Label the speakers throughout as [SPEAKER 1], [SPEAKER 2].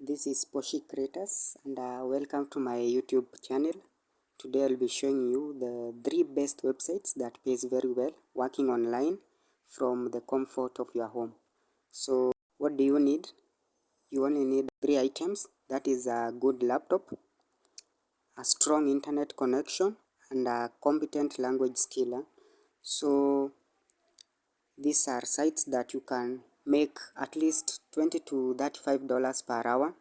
[SPEAKER 1] This is Poshi Creators and welcome to my YouTube channel. Today I'll be showing you the 3 best websites that pays very well working online from the comfort of your home. So what do you need? You only need 3 items, that is a good laptop, a strong internet connection, and a competent language skill. So these are sites that you can make at least $20 to $35 per hour.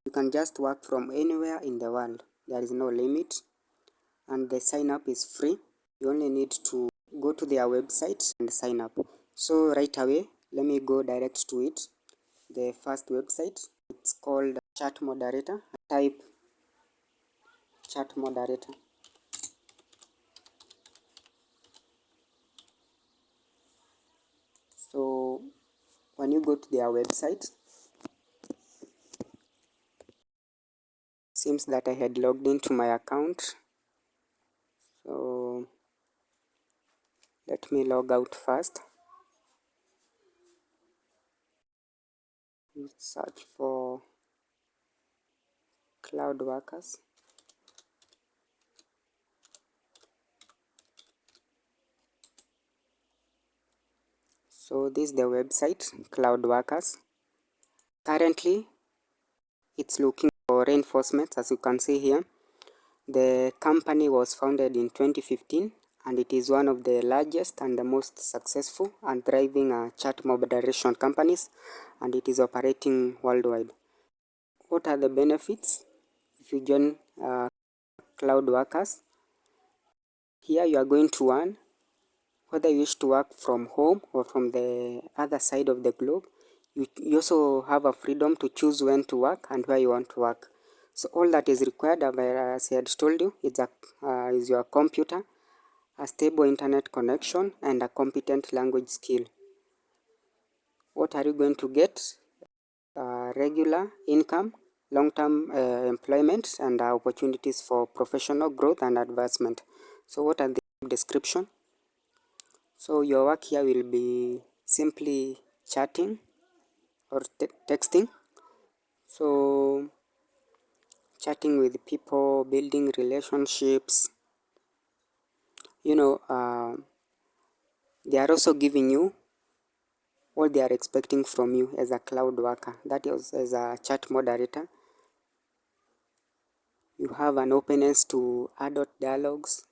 [SPEAKER 1] You can just work from anywhere in the world. There is no limit and the sign up is free. You only need to go to their website and sign up. So right away, let me go direct to it. The first website, it's called Chat Moderator. Type Chat Moderator. So when you go to their website, seems that I had logged into my account. So let me log out first. Search for cloud workers. So this is the website, Cloud Workers. Currently, it's looking for reinforcements. As you can see here, the company was founded in 2015 and it is one of the largest and the most successful and thriving chat moderation companies, and it is operating worldwide. What are the benefits if you join Cloud Workers? Here you are going to earn, whether you wish to work from home or from the other side of the globe. You also have a freedom to choose when to work and where you want to work. So all that is required, as I had told you, is your computer, a stable internet connection, and a competent language skill. What are you going to get? Regular income, long-term employment, and opportunities for professional growth and advancement. So what are the description? So your work here will be simply chatting or texting. So chatting with people, building relationships. They are also giving you what they are expecting from you as a cloud worker. That is, as a chat moderator, you have an openness to adult dialogues,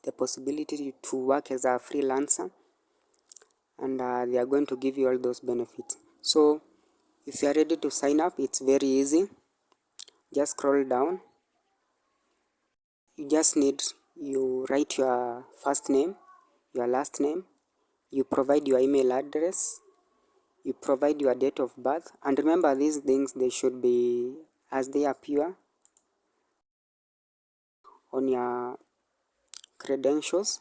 [SPEAKER 1] the possibility to work as a freelancer, and they are going to give you all those benefits. So if you are ready to sign up, it's very easy. Just scroll down. You write your first name, your last name, you provide your email address, you provide your date of birth, and remember these things, they should be as they appear on your credentials,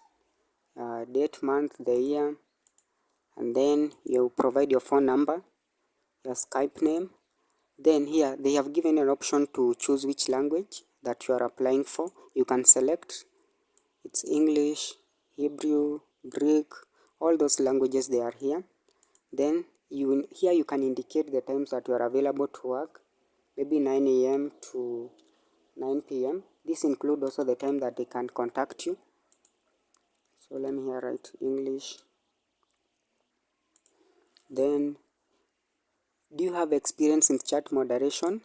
[SPEAKER 1] date, month, the year, and then you provide your phone number, your Skype name. Then here they have given an option to choose which language that you are applying for. You can select, it's English, Hebrew, Greek, all those languages, they are here. Then here you can indicate the times that you are available to work, maybe 9 a.m. to 9 p.m. This includes also the time that they can contact you. So let me here write English. Then, do you have experience in chat moderation?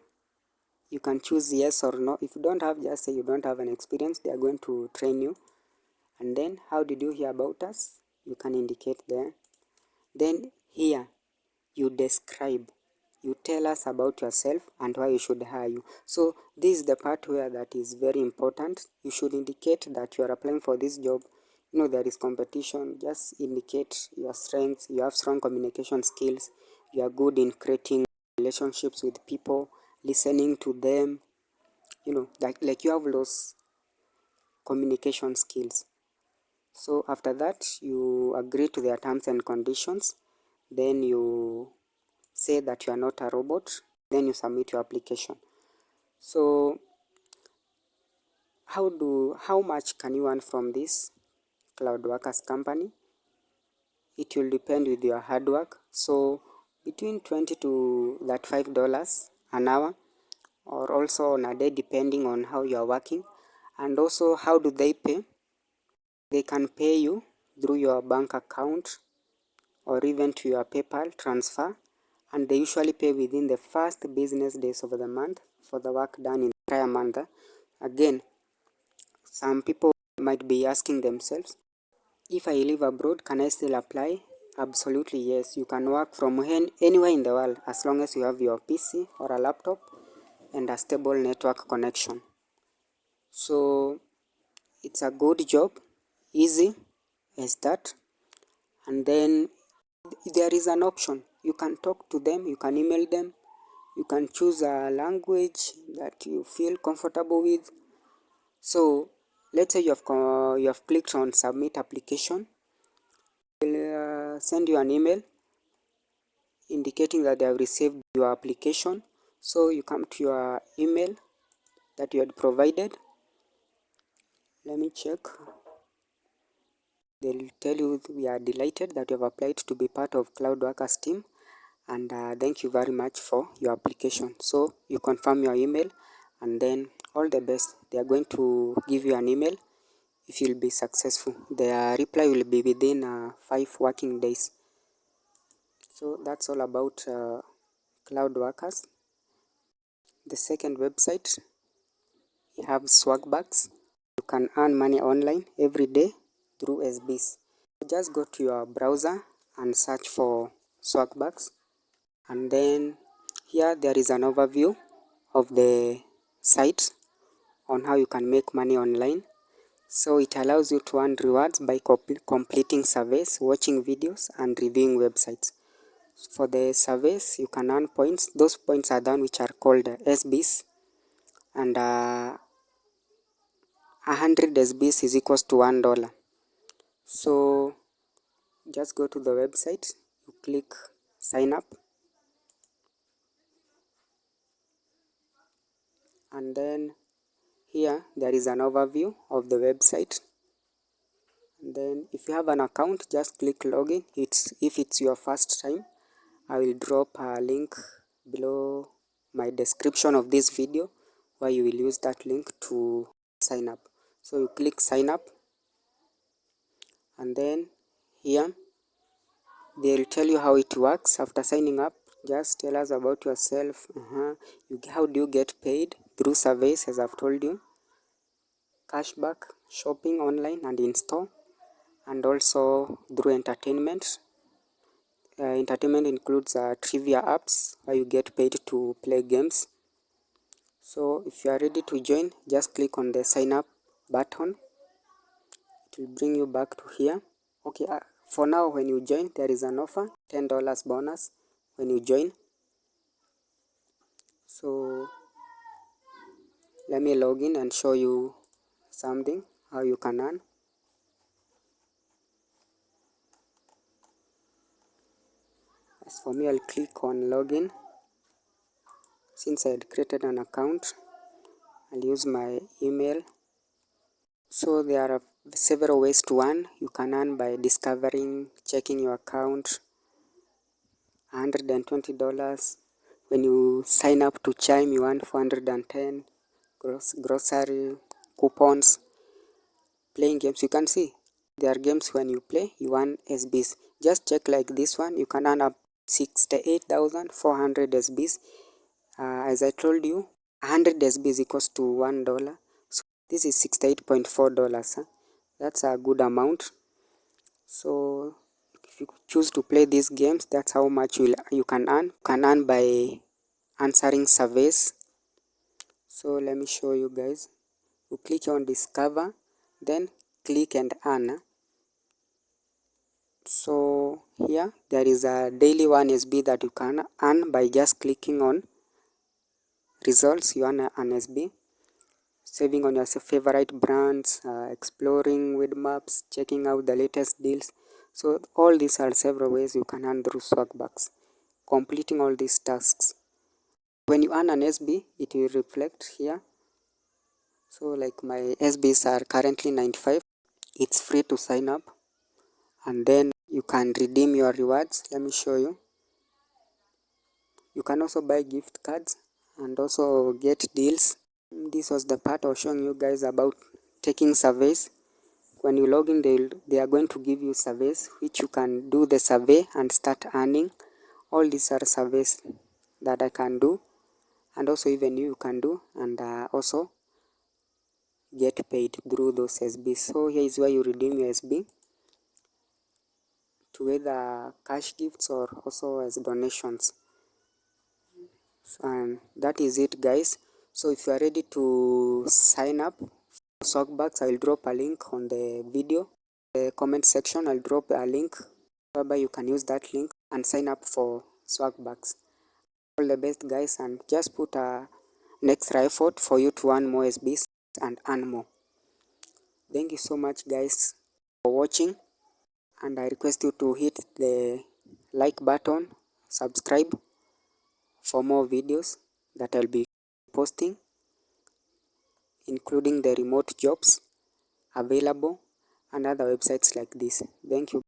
[SPEAKER 1] You can choose yes or no. If you don't have, just say you don't have an experience. They are going to train you. And then, how did you hear about us? You can indicate there. Then here, you describe. You tell us about yourself and why you should hire you. So this is the part where that is very important. You should indicate that you are applying for this job. There is competition. Just indicate your strengths. You have strong communication skills. You are good in creating relationships with people, listening to them. Like you have those communication skills. So after that, you agree to their terms and conditions. Then you say that you are not a robot. Then you submit your application. So how much can you earn from this cloud workers company? It will depend with your hard work. So between $20 to $35 an hour. or also on a day depending on how you are working. And also, how do they pay? They can pay you through your bank account or even to your PayPal transfer, and they usually pay within the first business days of the month for the work done in the prior month. Again, some people might be asking themselves, if I live abroad, can I still apply? Absolutely yes. You can work from anywhere in the world as long as you have your PC or a laptop and a stable network connection. So it's a good job, easy as that. And then there is an option. You can talk to them, you can email them, you can choose a language that you feel comfortable with. So let's say you have clicked on submit application. They'll send you an email indicating that they have received your application. So you come to your email that you had provided. Let me check. They'll tell you we are delighted that you have applied to be part of Cloud Workers team, and thank you very much for your application. So you confirm your email, and then all the best. They are going to give you an email if you'll be successful. Their reply will be within 5 working days. So that's all about Cloud Workers. The second website, you have Swagbucks. You can earn money online every day through SBs. Just go to your browser and search for Swagbucks, and then here there is an overview of the site on how you can make money online. So it allows you to earn rewards by completing surveys, watching videos, and reviewing websites. For the surveys, you can earn points. Those points are done which are called SBs, and 100 SBs is equals to $1. So just go to the website, you click sign up, and then here there is an overview of the website. And then if you have an account, just click login. If it's your first time, I will drop a link below my description of this video where you will use that link to sign up. So you click sign up, and then here they'll tell you how it works. After signing up, just tell us about yourself. How do you get paid? Through surveys, as I've told you, cashback, shopping online and in store, and also through entertainment. Entertainment includes trivia apps where you get paid to play games. So if you are ready to join, just click on the sign up button. It will bring you back to here. Okay, for now when you join, there is an offer, $10 bonus when you join. So let me log in and show you something, how you can earn. As for me, I'll click on login. Since I had created an account, I'll use my email. So there are several ways to earn. You can earn by discovering, checking your account, $120. When you sign up to Chime, you earn 410. Grocery, coupons, playing games. You can see there are games when you play, you earn SBs. Just check like this one, you can earn up 68,400 SBs. As I told you, 100 SBs equals to $1. So this is $68.4. Huh? That's a good amount. So if you choose to play these games, that's how much you can earn. You can earn by answering surveys. So let me show you guys. You click on discover, then click and earn. So here there is a daily 1 SB that you can earn by just clicking on results. You earn an SB. Saving on your favorite brands, exploring with maps, checking out the latest deals. So all these are several ways you can earn through Swagbucks. Completing all these tasks. When you earn an SB, it will reflect here. So like my SBs are currently 95. It's free to sign up, and then you can redeem your rewards. Let me show you. You can also buy gift cards and also get deals. This was the part I was showing you guys about taking surveys. When you log in, they are going to give you surveys which you can do the survey and start earning. All these are surveys that I can do, and also even you can do, and also get paid through those SBs. So here is where you redeem your SB to either cash gifts or also as donations. And that is it, guys. So if you are ready to sign up for Swagbucks, I will drop a link on the video, the comment section. I'll drop a link whereby you can use that link and sign up for Swagbucks. All the best, guys, and just put an extra effort for you to earn more SBs and earn more. Thank you so much, guys, for watching, and I request you to hit the like button, subscribe for more videos that I'll be posting, including the remote jobs available and other websites like this. Thank you.